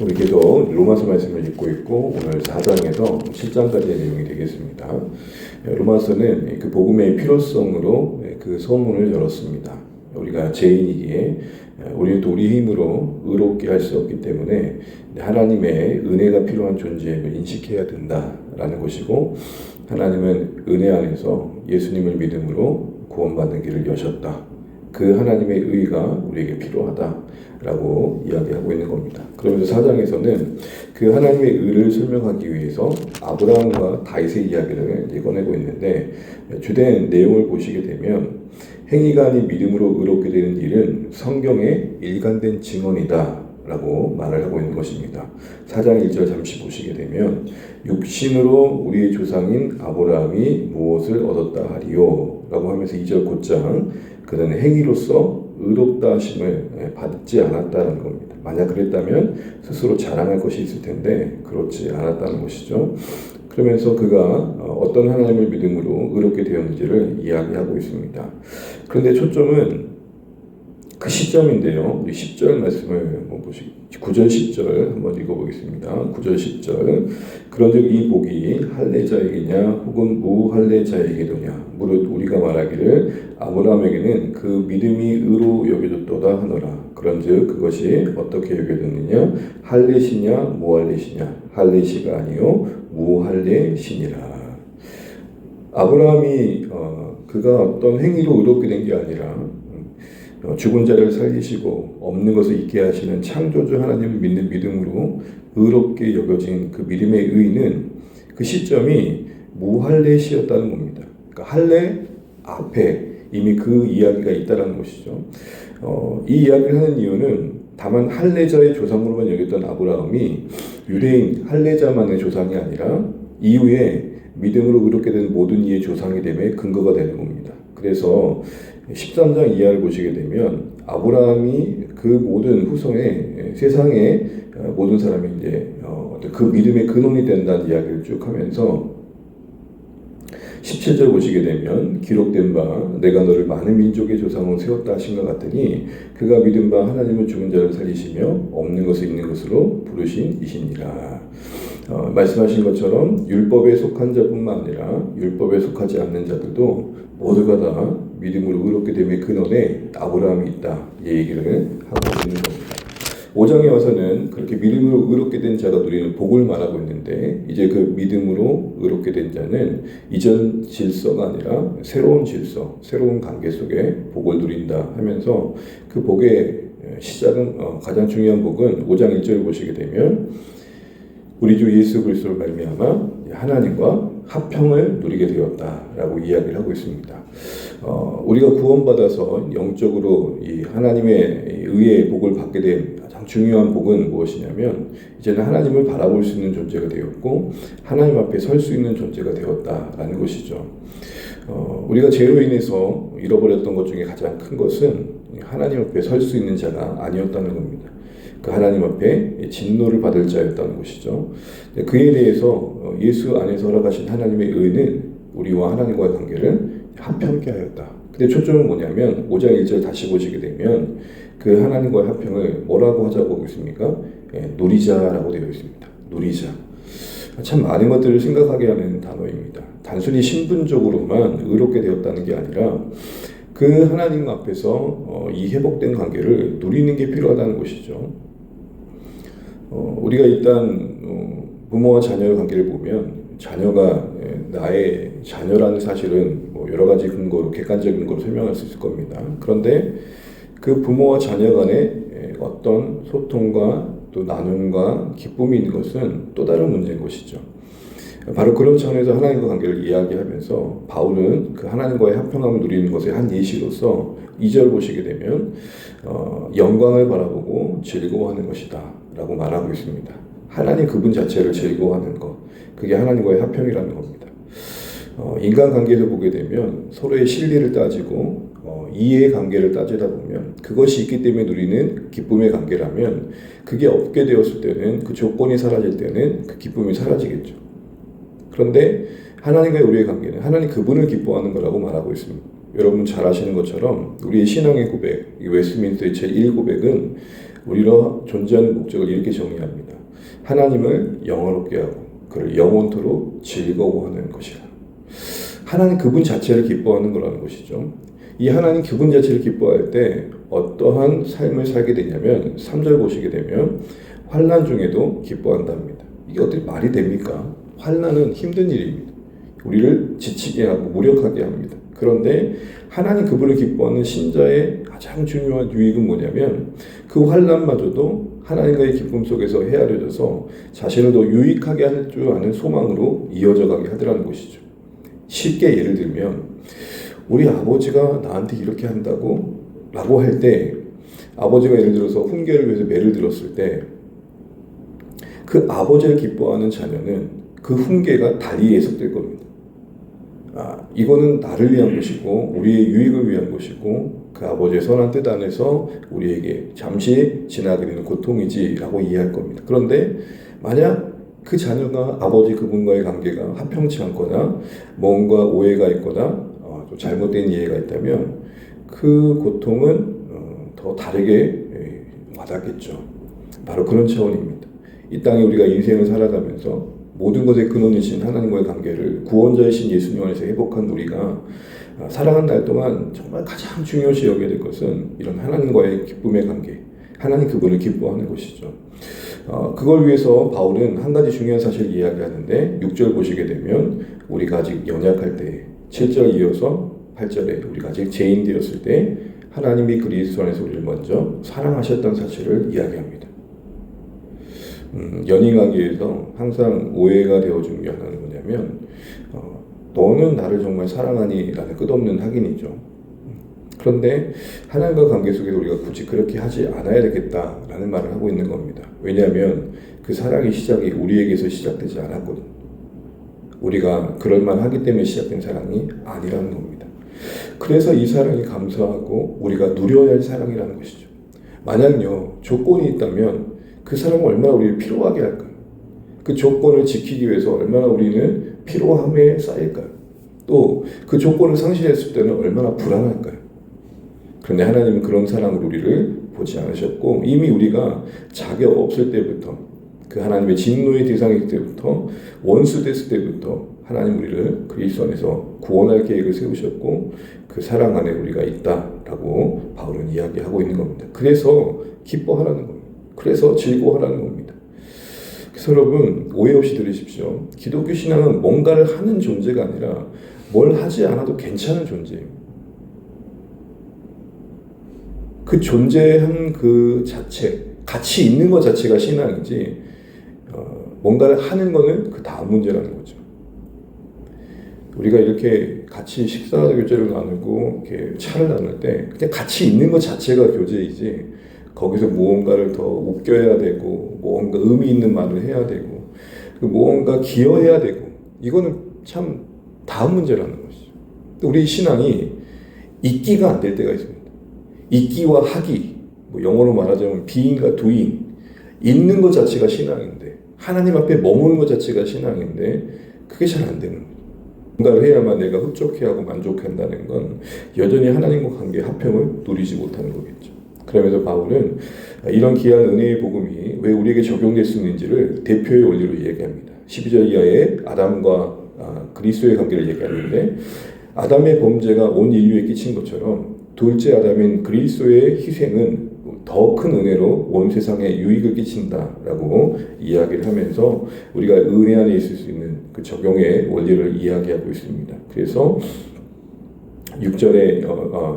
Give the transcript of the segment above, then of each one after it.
우리 계속 로마서 말씀을 읽고 있고 오늘 4장에서 7장까지의 내용이 되겠습니다. 로마서는 그 복음의 필요성으로 그 서문을 열었습니다. 우리가 죄인이기에 우리는 또 우리 힘으로 의롭게 할 수 없기 때문에 하나님의 은혜가 필요한 존재임을 인식해야 된다라는 것이고, 하나님은 은혜 안에서 예수님을 믿음으로 구원받는 길을 여셨다. 그 하나님의 의가 우리에게 필요하다라고 이야기하고 있는 겁니다. 그러면서 4장에서는 그 하나님의 의를 설명하기 위해서 아브라함과 다윗의 이야기를 꺼내고 있는데, 주된 내용을 보시게 되면 행위가 아닌 믿음으로 의롭게 되는 일은 성경의 일관된 증언이다 라고 말을 하고 있는 것입니다. 4장 1절 잠시 보시게 되면 육신으로 우리의 조상인 아브라함이 무엇을 얻었다 하리요 라고 하면서 2절 곧장 그는 행위로서 의롭다 하심을 받지 않았다는 겁니다. 만약 그랬다면 스스로 자랑할 것이 있을 텐데 그렇지 않았다는 것이죠. 그러면서 그가 어떤 하나님을 믿음으로 의롭게 되었는지를 이야기하고 있습니다. 그런데 초점은 그 시점인데요. 우리 10절 말씀을 한번 보시죠. 9절 10절 한번 읽어보겠습니다. 9절 10절 그런즉 이 복이 할례자에게냐 혹은 무할례자에게도냐 무릇 우리가 말하기를 아브라함에게는 그 믿음이 의로 여겨졌도다 하노라. 그런즉 그것이 어떻게 여겨졌느냐 할례시냐 무할례시냐 할례시가 아니요 무할례시니라. 아브라함이 그가 어떤 행위로 의롭게 된 게 아니라 죽은 자를 살리시고 없는 것을 있게 하시는 창조주 하나님을 믿는 믿음으로 의롭게 여겨진 그 믿음의 의는 그 시점이 무할례시였다는 겁니다. 그러니까 할례 앞에 이미 그 이야기가 있다는 것이죠. 이 이야기를 하는 이유는 다만 할례자의 조상으로만 여겼던 아브라함이 유대인 할례자만의 조상이 아니라 이후에 믿음으로 의롭게 된 모든 이의 조상이 됨에 근거가 되는 겁니다. 그래서 13장 이하를 보시게 되면 아브라함이 그 모든 후손의 세상의 모든 사람이 이제 그 믿음의 근원이 된다는 이야기를 쭉 하면서 17절 보시게 되면 기록된 바 내가 너를 많은 민족의 조상으로 세웠다 하신 것 같으니 그가 믿은 바 하나님은 죽은 자를 살리시며 없는 것을 있는 것으로 부르신 이시니라. 말씀하신 것처럼 율법에 속한 자뿐만 아니라 율법에 속하지 않는 자들도 모두가 다 믿음으로 의롭게 됨의 근원에 아브라함이 있다 이 얘기를 하고 있는 겁니다. 5장에 와서는 그렇게 믿음으로 의롭게 된 자가 누리는 복을 말하고 있는데, 이제 그 믿음으로 의롭게 된 자는 이전 질서가 아니라 새로운 질서, 새로운 관계 속에 복을 누린다 하면서 그 복의 시작은 가장 중요한 복은 5장 1절을 보시게 되면 우리 주 예수 그리스도로 말미암아 하나님과 화평을 누리게 되었다라고 이야기를 하고 있습니다. 우리가 구원받아서 영적으로 이 하나님의 의의 복을 받게 된 가장 중요한 복은 무엇이냐면 이제는 하나님을 바라볼 수 있는 존재가 되었고 하나님 앞에 설 수 있는 존재가 되었다라는 것이죠. 우리가 죄로 인해서 잃어버렸던 것 중에 가장 큰 것은 하나님 앞에 설 수 있는 자가 아니었다는 겁니다. 그 하나님 앞에 진노를 받을 자였다는 것이죠. 그에 대해서 예수 안에서 허락하신 하나님의 의는 우리와 하나님과의 관계를 화평케 하였다. 근데 초점은 뭐냐면 5장 1절 다시 보시게 되면 그 하나님과의 화평을 뭐라고 하자고 하고 있습니까? 누리자라고 되어 있습니다. 누리자. 참 많은 것들을 생각하게 하는 단어입니다. 단순히 신분적으로만 의롭게 되었다는 게 아니라 그 하나님 앞에서 이 회복된 관계를 누리는 게 필요하다는 것이죠. 우리가 일단 부모와 자녀의 관계를 보면 자녀가 나의 자녀라는 사실은 여러 가지 근거로 객관적인 근거로 설명할 수 있을 겁니다. 그런데 그 부모와 자녀 간의 어떤 소통과 또 나눔과 기쁨이 있는 것은 또 다른 문제인 것이죠. 바로 그런 차원에서 하나님과 관계를 이야기하면서 바울은 그 하나님과의 화평함을 누리는 것의 한 예시로서 2절 보시게 되면 영광을 바라보고 즐거워하는 것이다 라고 말하고 있습니다. 하나님 그분 자체를 즐거워하는 것, 그게 하나님과의 화평이라는 겁니다. 인간관계에서 보게 되면 서로의 실리를 따지고 이해의 관계를 따지다 보면 그것이 있기 때문에 누리는 기쁨의 관계라면 그게 없게 되었을 때는 그 조건이 사라질 때는 그 기쁨이 사라지겠죠. 그런데 하나님과의 우리의 관계는 하나님 그분을 기뻐하는 거라고 말하고 있습니다. 여러분 잘 아시는 것처럼 우리의 신앙의 고백, 웨스트민스터의 제1 고백은 우리로 존재하는 목적을 이렇게 정의합니다. 하나님을 영화롭게 하고 그를 영원토록 즐거워하는 것이라. 하나님 그분 자체를 기뻐하는 거라는 것이죠. 이 하나님 그분 자체를 기뻐할 때 어떠한 삶을 살게 되냐면 3절 보시게 되면 환난 중에도 기뻐한답니다. 이게 어떻게 말이 됩니까? 환난은 힘든 일입니다. 우리를 지치게 하고 무력하게 합니다. 그런데 하나님 그분을 기뻐하는 신자의 가장 중요한 유익은 뭐냐면 그 환난마저도 하나님과의 기쁨 속에서 헤아려져서 자신을 더 유익하게 할 줄 아는 소망으로 이어져 가게 하더라는 것이죠. 쉽게 예를 들면 우리 아버지가 나한테 이렇게 한다고 라고 할 때 아버지가 예를 들어서 훈계를 위해서 매를 들었을 때 그 아버지를 기뻐하는 자녀는 그 훈계가 달리 해석될 겁니다. 이거는 나를 위한 것이고 우리의 유익을 위한 것이고 그 아버지의 선한 뜻 안에서 우리에게 잠시 지나드리는 고통이지 라고 이해할 겁니다. 그런데 만약 그 자녀가 아버지 그분과의 관계가 합평치 않거나 뭔가 오해가 있거나 또 잘못된 이해가 있다면 그 고통은 더 다르게 와닿겠죠. 바로 그런 차원입니다. 이 땅에 우리가 인생을 살아가면서 모든 것의 근원이신 하나님과의 관계를 구원자이신 예수님 안에서 회복한 우리가 살아간 날 동안 정말 가장 중요시 여겨야 될 것은 이런 하나님과의 기쁨의 관계, 하나님 그분을 기뻐하는 것이죠. 그걸 위해서 바울은 한 가지 중요한 사실을 이야기하는데 6절 보시게 되면 우리가 아직 연약할 때 7절 이어서 8절에 우리가 아직 죄인되었을 때 하나님이 그리스도 안에서 우리를 먼저 사랑하셨다는 사실을 이야기합니다. 연인관계에서 항상 오해가 되어준 게 하나는 뭐냐면 너는 나를 정말 사랑하니? 라는 끝없는 확인이죠. 그런데 하나님과 관계 속에서 우리가 굳이 그렇게 하지 않아야 되겠다라는 말을 하고 있는 겁니다. 왜냐하면 그 사랑의 시작이 우리에게서 시작되지 않았거든요. 우리가 그럴 만하기 때문에 시작된 사랑이 아니라는 겁니다. 그래서 이 사랑이 감사하고 우리가 누려야 할 사랑이라는 것이죠. 만약요 조건이 있다면 그 사람은 얼마나 우리를 피로하게 할까요? 그 조건을 지키기 위해서 얼마나 우리는 피로함에 쌓일까요? 또 그 조건을 상실했을 때는 얼마나 불안할까요? 그런데 하나님은 그런 사랑으로 우리를 보지 않으셨고 이미 우리가 자격 없을 때부터 그 하나님의 진노의 대상일 때부터 원수 됐을 때부터 하나님 우리를 그리스도 안에서 구원할 계획을 세우셨고 그 사랑 안에 우리가 있다라고 바울은 이야기하고 있는 겁니다. 그래서 기뻐하라는 겁니다. 그래서 즐거워하라는 겁니다. 그래서 여러분 오해 없이 들으십시오. 기독교 신앙은 뭔가를 하는 존재가 아니라 뭘 하지 않아도 괜찮은 존재예요. 그 존재한 그 자체, 가치 있는 것 자체가 신앙이지 뭔가를 하는 거는 그 다음 문제라는 거죠. 우리가 이렇게 같이 식사 교제를 나누고 이렇게 차를 나눌 때 그냥 같이 있는 것 자체가 교제이지 거기서 무언가를 더 웃겨야 되고 무언가 의미 있는 말을 해야 되고 무언가 기여해야 되고 이거는 참 다음 문제라는 것이죠. 우리 신앙이 있기가 안 될 때가 있습니다. 있기와 하기, 영어로 말하자면 being과 doing, 있는 것 자체가 신앙인데 하나님 앞에 머무는 것 자체가 신앙인데 그게 잘 안 되는 거예요. 뭔가를 해야만 내가 흡족해하고 만족한다는 건 여전히 하나님과 관계 합평을 누리지 못하는 거겠죠. 그러면서 바울은 이런 귀한 은혜의 복음이 왜 우리에게 적용될 수 있는지를 대표의 원리로 얘기합니다. 12절 이하에 아담과 그리스도의 관계를 얘기하는데 아담의 범죄가 온 인류에 끼친 것처럼 둘째 아담인 그리스도의 희생은 더 큰 은혜로 온 세상에 유익을 끼친다라고 이야기를 하면서 우리가 은혜 안에 있을 수 있는 그 적용의 원리를 이야기하고 있습니다. 그래서 6절에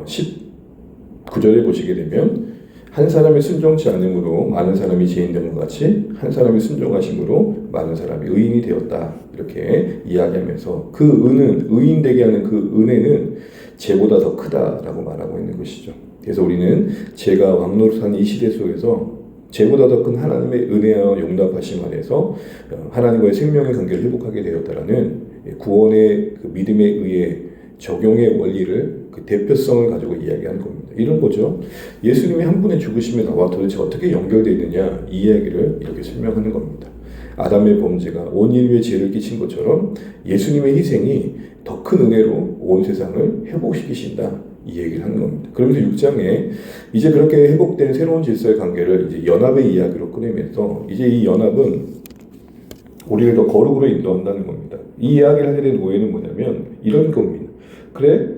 19절에 보시게 되면 한 사람이 순종치 않음으로 많은 사람이 죄인된 것 같이 한 사람이 순종하심으로 많은 사람이 의인이 되었다 이렇게 이야기하면서 그 은은 의인되게 하는 그 은혜는 죄보다 더 크다라고 말하고 있는 것이죠. 그래서 우리는 죄가 왕노릇하는 이 시대 속에서 죄보다 더 큰 하나님의 은혜와 용납하심 안에서 하나님과의 생명의 관계를 회복하게 되었다라는 구원의 그 믿음에 의해 적용의 원리를 그 대표성을 가지고 이야기하는 겁니다. 이런 거죠. 예수님이 한 분의 죽으심에 나와 도대체 어떻게 연결되어 있느냐 이 이야기를 이렇게 설명하는 겁니다. 아담의 범죄가 온 인류에 죄를 끼친 것처럼 예수님의 희생이 더 큰 은혜로 온 세상을 회복시키신다. 이 얘기를 하는 겁니다. 그러면서 6장에 이제 그렇게 회복된 새로운 질서의 관계를 이제 연합의 이야기로 꺼내면서 이제 이 연합은 우리를 더 거룩으로 인도한다는 겁니다. 이 이야기를 하게 된 오해는 뭐냐면 이런 겁니다. 그래?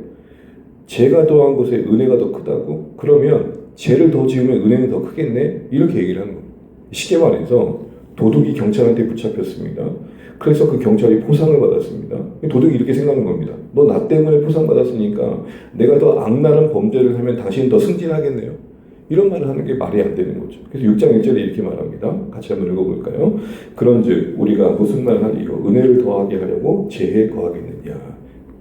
죄가 더한 것에 은혜가 더 크다고? 그러면 죄를 더 지으면 은혜는 더 크겠네? 이렇게 얘기를 하는 겁니다. 쉽게 말해서 도둑이 경찰한테 붙잡혔습니다. 그래서 그 경찰이 포상을 받았습니다. 도둑이 이렇게 생각하는 겁니다. 너 나 때문에 포상받았으니까 내가 더 악랄한 범죄를 하면 당신은 더 승진하겠네요. 이런 말을 하는 게 말이 안 되는 거죠. 그래서 6장 1절에 이렇게 말합니다. 같이 한번 읽어볼까요? 그런즉 우리가 무슨 말 하리요? 은혜를 더하게 하려고 죄에 거하겠느냐?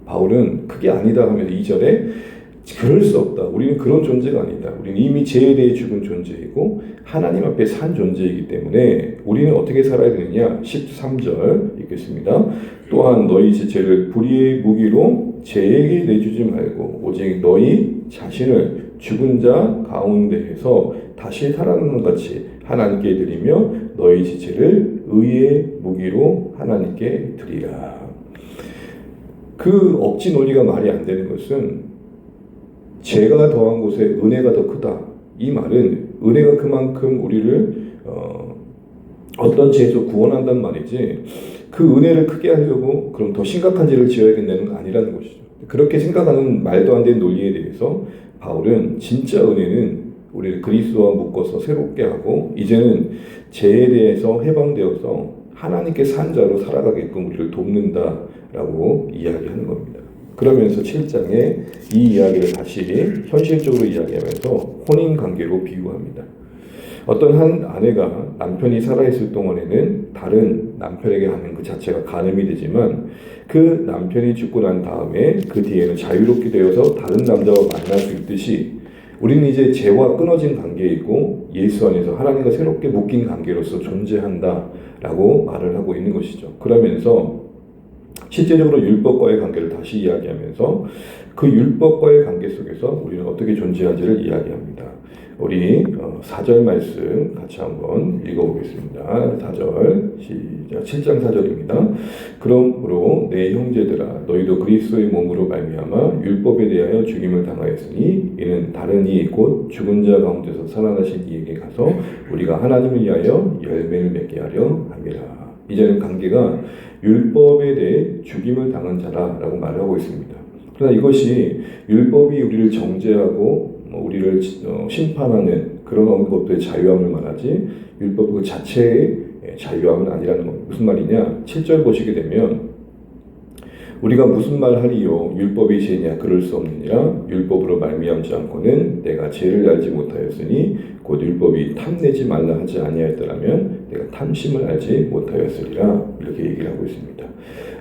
바울은 그게 아니다 하면서 2절에 그럴 수 없다. 우리는 그런 존재가 아니다. 우리는 이미 죄에 대해 죽은 존재이고 하나님 앞에 산 존재이기 때문에 우리는 어떻게 살아야 되느냐? 13절 읽겠습니다. 또한 너희 지체를 불의의 무기로 죄에게 내주지 말고 오직 너희 자신을 죽은 자 가운데에서 다시 살아나는 것 같이 하나님께 드리며 너희 지체를 의의 무기로 하나님께 드리라. 그 억지 논리가 말이 안 되는 것은 죄가 더한 곳에 은혜가 더 크다. 이 말은 은혜가 그만큼 우리를 어떤 죄에서 구원한단 말이지 그 은혜를 크게 하려고 그럼 더 심각한 죄를 지어야겠다는 건 아니라는 것이죠. 그렇게 생각하는 말도 안 되는 논리에 대해서 바울은 진짜 은혜는 우리를 그리스도와 묶어서 새롭게 하고 이제는 죄에 대해서 해방되어서 하나님께 산 자로 살아가게끔 우리를 돕는다라고 이야기하는 겁니다. 그러면서 7장에 이 이야기를 다시 현실적으로 이야기하면서 혼인관계로 비유합니다. 어떤 한 아내가 남편이 살아있을 동안에는 다른 남편에게 하는 그 자체가 간음이 되지만 그 남편이 죽고 난 다음에 그 뒤에는 자유롭게 되어서 다른 남자와 만날 수 있듯이 우리는 이제 죄와 끊어진 관계이고 예수 안에서 하나님과 새롭게 묶인 관계로서 존재한다라고 말을 하고 있는 것이죠. 그러면서 실제적으로 율법과의 관계를 다시 이야기하면서 그 율법과의 관계 속에서 우리는 어떻게 존재하지를 이야기합니다. 우리 4절 말씀 같이 한번 읽어보겠습니다. 4절 시작. 7장 4절입니다. 그러므로 내 형제들아 너희도 그리스도의 몸으로 말미암아 율법에 대하여 죽임을 당하였으니 이는 다른 이 곧 죽은 자 가운데서 살아나신 이에게 가서 우리가 하나님을 위하여 열매를 맺게 하려 함이라. 이제는 관계가 율법에 대해 죽임을 당한 자라라고 말을 하고 있습니다. 그러나 이것이 율법이 우리를 정죄하고 우리를 심판하는 그런 것들의 자유함을 말하지 율법 그 자체의 자유함은 아니라는 겁니다. 무슨 말이냐? 7절 보시게 되면 우리가 무슨 말 하리요? 율법이 죄냐? 그럴 수 없느니라. 율법으로 말미암지 않고는 내가 죄를 알지 못하였으니 곧 율법이 탐내지 말라 하지 아니하였더라면 내가 탐심을 알지 못하였으리라. 이렇게 얘기를 하고 있습니다.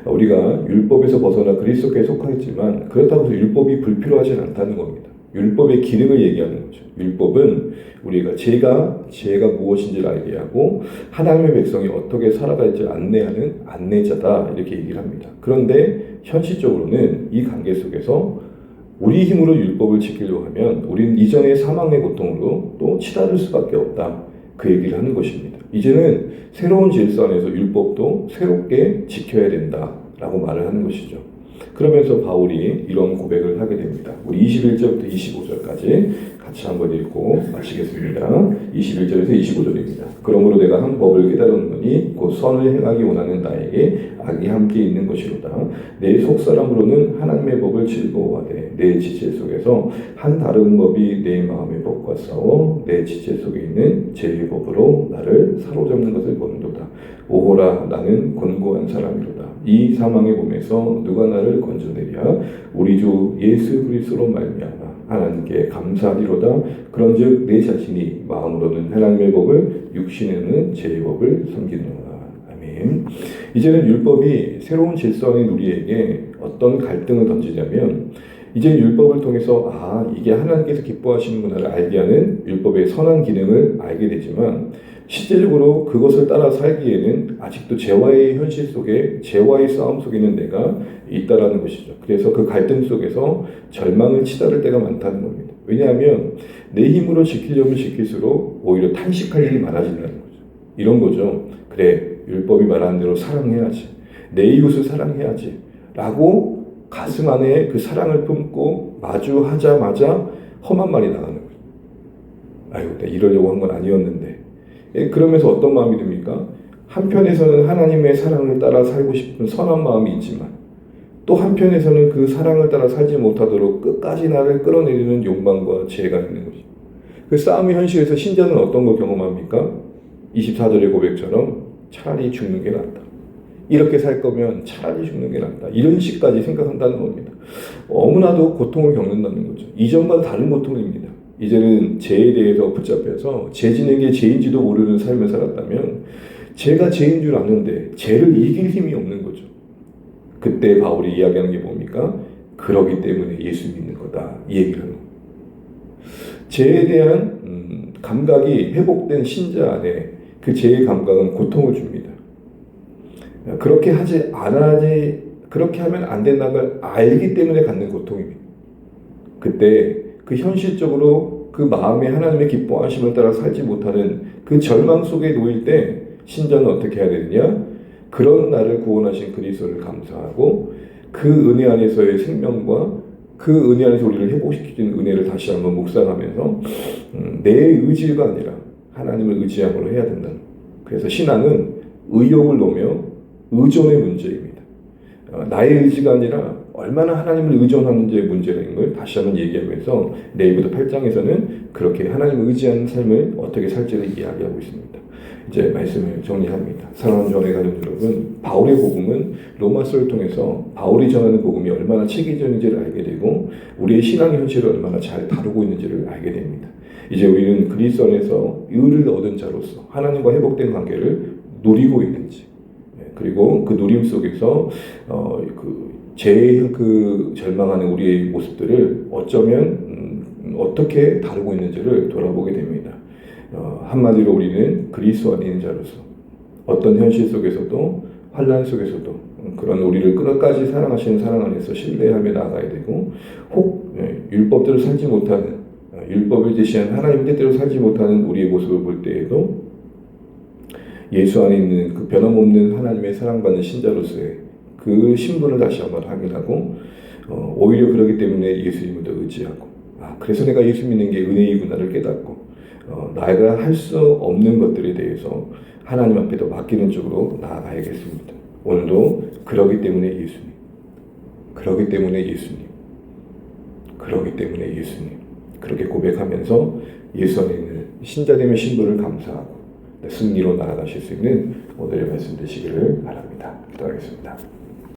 우리가 율법에서 벗어나 그리스도께 속하였지만 그렇다고 해서 율법이 불필요하진 않다는 겁니다. 율법의 기능을 얘기하는 거죠. 율법은 우리가 죄가 무엇인지를 알게 하고 하나님의 백성이 어떻게 살아갈지 안내하는 안내자다 이렇게 얘기를 합니다. 그런데 현실적으로는 이 관계 속에서 우리 힘으로 율법을 지키려고 하면 우리는 이전의 사망의 고통으로 또 치달을 수밖에 없다. 그 얘기를 하는 것입니다. 이제는 새로운 질서 안에서 율법도 새롭게 지켜야 된다라고 말을 하는 것이죠. 그러면서 바울이 이런 고백을 하게 됩니다. 우리 21절부터 25절까지 같이 한번 읽고 마치겠습니다. 21절에서 25절입니다. 그러므로 내가 한 법을 깨달았노니 곧 선을 행하기 원하는 나에게 악이 함께 있는 것이로다. 내 속사람으로는 하나님의 법을 즐거워하되 내 지체 속에서 한 다른 법이 내 마음의 법과 싸워 내 지체 속에 있는 죄의 법으로 나를 사로잡는 것을 보는도다. 오호라 나는 곤고한 사람이로다. 이 사망의 몸에서 누가 나를 건져내랴. 우리 주 예수 그리스도로 말미암아 하나님께 감사하리로다. 그런즉 내 자신이 마음으로는 하나님의 법을 육신에는 죄의 법을 섬기노라. 아멘. 이제는 율법이 새로운 질서 안의 우리에게 어떤 갈등을 던지냐면 이제 율법을 통해서 이게 하나님께서 기뻐하시는구나를 알게 하는 율법의 선한 기능을 알게 되지만 실제적으로 그것을 따라 살기에는 아직도 죄와의 현실 속에 죄와의 싸움 속에 있는 내가 있다라는 것이죠. 그래서 그 갈등 속에서 절망을 치달을 때가 많다는 겁니다. 왜냐하면 내 힘으로 지키려면 지킬수록 오히려 탄식할 일이 많아진다는 거죠. 이런 거죠. 그래 율법이 말하는 대로 사랑해야지. 내 이웃을 사랑해야지. 라고 가슴 안에 그 사랑을 품고 마주하자마자 험한 말이 나가는 거예요. 아이고, 내가 이러려고 한 건 아니었는데. 그러면서 어떤 마음이 듭니까? 한편에서는 하나님의 사랑을 따라 살고 싶은 선한 마음이 있지만 또 한편에서는 그 사랑을 따라 살지 못하도록 끝까지 나를 끌어내리는 욕망과 죄가 있는 거죠. 그 싸움의 현실에서 신자는 어떤 걸 경험합니까? 24절의 고백처럼 차라리 죽는 게 낫다. 이렇게 살 거면 차라리 죽는 게 낫다. 이런 식까지 생각한다는 겁니다. 너무나도 고통을 겪는다는 거죠. 이전과 다른 고통입니다. 이제는 죄에 대해서 붙잡혀서 죄 지는 게 죄인지도 모르는 삶을 살았다면 죄가 죄인 줄 아는데 죄를 이길 힘이 없는 거죠. 그때 바울이 이야기하는 게 뭡니까? 그러기 때문에 예수 믿는 거다. 이 얘기를 하는 거예요. 죄에 대한 감각이 회복된 신자 안에 그 죄의 감각은 고통을 줍니다. 그렇게 하면 안 된다는 걸 알기 때문에 갖는 고통입니다. 그때 그 현실적으로 그 마음에 하나님의 기뻐하심을 따라 살지 못하는 그 절망 속에 놓일 때 신자는 어떻게 해야 되느냐? 그런 나를 구원하신 그리스도를 감사하고 그 은혜 안에서의 생명과 그 은혜 안에서 우리를 회복시키는 은혜를 다시 한번 묵상하면서 내 의지가 아니라 하나님을 의지함으로 해야 된다. 그래서 신앙은 의욕을 놓으며 의존의 문제입니다. 나의 의지가 아니라 얼마나 하나님을 의존하는지의 문제라는 걸 다시 한번 얘기하면서 내일부터 8장에서는 그렇게 하나님을 의지하는 삶을 어떻게 살지를 이야기하고 있습니다. 이제 말씀을 정리합니다. 사랑하는 전에 가는 여러분, 바울의 복음은 로마서를 통해서 바울이 전하는 복음이 얼마나 체계적인지를 알게 되고 우리의 신앙의 현실을 얼마나 잘 다루고 있는지를 알게 됩니다. 이제 우리는 그리스도 안에서 의를 얻은 자로서 하나님과 회복된 관계를 누리고 있는지, 그리고 그 누림 속에서 그 절망하는 우리의 모습들을 어쩌면 어떻게 다루고 있는지를 돌아보게 됩니다. 한마디로 우리는 그리스도 안에 있는 자로서 어떤 현실 속에서도 환난 속에서도 그런 우리를 끝까지 사랑하시는 사랑 안에서 신뢰하며 나아가야 되고 혹 율법대로 살지 못하는 율법을 제시한 하나님의 뜻대로 살지 못하는 우리의 모습을 볼 때에도 예수 안에 있는 그 변함없는 하나님의 사랑받는 신자로서의 그 신분을 다시 한번 확인하고 오히려 그러기 때문에 예수님을 더 의지하고 그래서 내가 예수 믿는 게 은혜이구나를 깨닫고 내가 할 수 없는 것들에 대해서 하나님 앞에 더 맡기는 쪽으로 나아가야겠습니다. 오늘도 그러기 때문에 예수님, 그러기 때문에 예수님, 그러기 때문에 예수님 그렇게 고백하면서 예수 안에 있는 신자됨의 신분을 감사하고 승리로 나아가실 수 있는 오늘의 말씀 되시기를 바랍니다. 기도하겠습니다.